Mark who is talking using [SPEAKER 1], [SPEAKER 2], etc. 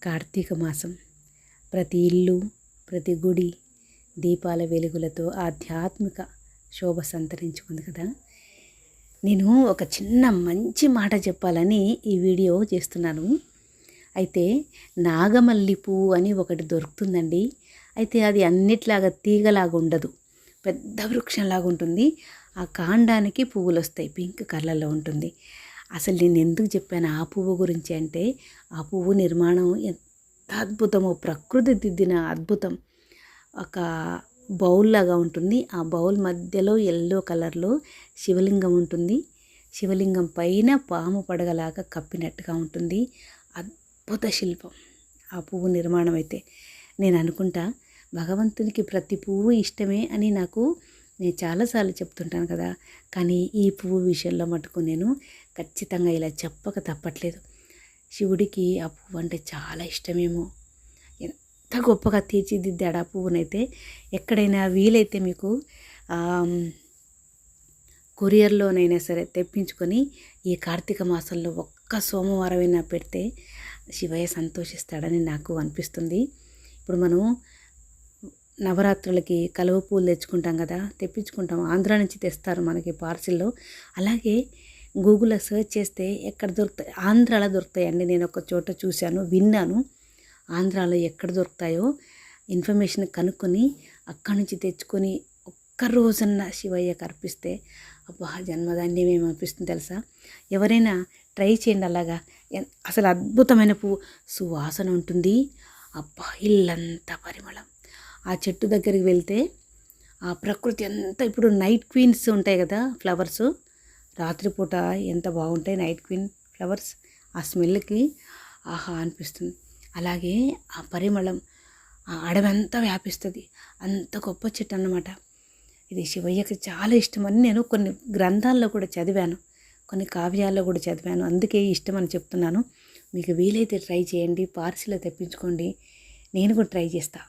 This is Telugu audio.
[SPEAKER 1] కార్తీక మాసం ప్రతి ఇల్లు ప్రతి గుడి దీపాల వెలుగులతో ఆధ్యాత్మిక శోభ సంతరించుకుంది కదా. నేను ఒక చిన్న మంచి మాట చెప్పాలని ఈ వీడియో చేస్తున్నాను. అయితే నాగమల్లి పువ్వు అని ఒకటి దొరుకుతుందండి. అయితే అది అన్నిట్లాగా తీగలాగా ఉండదు, పెద్ద వృక్షంలాగా ఉంటుంది. ఆ కాండానికి పువ్వులు వస్తాయి, పింక్ కలర్లో ఉంటుంది. అసలు నేను ఎందుకు చెప్పాను ఆ పువ్వు గురించి అంటే, ఆ పువ్వు నిర్మాణం ఎంత అద్భుతమో, ప్రకృతి దిద్దిన అద్భుతం. ఒక బౌల్ లాగా ఉంటుంది. ఆ బౌల్ మధ్యలో ఎల్లో కలర్లో శివలింగం ఉంటుంది. శివలింగం పైన పాము పడగలాగా కప్పినట్టుగా ఉంటుంది. అద్భుత శిల్పం ఆ పువ్వు నిర్మాణం. అయితే నేను అనుకుంటా, భగవంతునికి ప్రతి పువ్వు ఇష్టమే అని నేను చాలాసార్లు చెప్తుంటాను కదా. కానీ ఈ పువ్వు విషయంలో మటుకు నేను ఖచ్చితంగా ఇలా చెప్పక తప్పట్లేదు. శివుడికి ఆ పువ్వు అంటే చాలా ఇష్టమేమో. ఎంత గొప్పగా తీర్చిదిద్దాడు ఆ పువ్వునైతే. ఎక్కడైనా వీలైతే మీకు కొరియర్లోనైనా సరే తెప్పించుకొని ఈ కార్తీక మాసంలో ఒక్క సోమవారమైనా పెడితే శివయ్య సంతోషిస్తాడని నాకు అనిపిస్తుంది. ఇప్పుడు మనం నవరాత్రులకి కలువ పూలు తెచ్చుకుంటాం కదా, తెప్పించుకుంటాం. ఆంధ్రా నుంచి తెస్తారు మనకి పార్సిల్లో. అలాగే గూగుల్లో సెర్చ్ చేస్తే ఎక్కడ దొరుకుతాయి, ఆంధ్రాలో దొరుకుతాయండి. నేను ఒక చోట చూశాను, విన్నాను. ఆంధ్రాలో ఎక్కడ దొరుకుతాయో ఇన్ఫర్మేషన్ కనుక్కొని అక్కడి నుంచి తెచ్చుకొని ఒక్క రోజన్నా శివయ్యకి అర్పిస్తే అబ్బా జన్మధాన్యమేమి అనిపిస్తుంది తెలుసా. ఎవరైనా ట్రై చేయండి అలాగా. అసలు అద్భుతమైన పువ్వు, సువాసన ఉంటుంది. అబ్బా ఇల్లంతా పరిమళం. ఆ చెట్టు దగ్గరికి వెళ్తే ఆ ప్రకృతి అంతా, ఇప్పుడు నైట్ క్వీన్స్ ఉంటాయి కదా ఫ్లవర్స్, రాత్రిపూట ఎంత బాగుంటాయి నైట్ క్వీన్ ఫ్లవర్స్. ఆ స్మెల్కి ఆహా అనిపిస్తుంది. అలాగే ఆ పరిమళం ఆ అడవంతా వ్యాపిస్తుంది. అంత గొప్ప చెట్టు అన్నమాట. ఇది శివయ్యకి చాలా ఇష్టమని నేను కొన్ని గ్రంథాల్లో కూడా చదివాను, కొన్ని కావ్యాల్లో కూడా చదివాను. అందుకే ఇష్టం అని చెప్తున్నాను. మీకు వీలైతే ట్రై చేయండి, పార్సిల్లో తెప్పించుకోండి. నేను కూడా ట్రై చేస్తాను.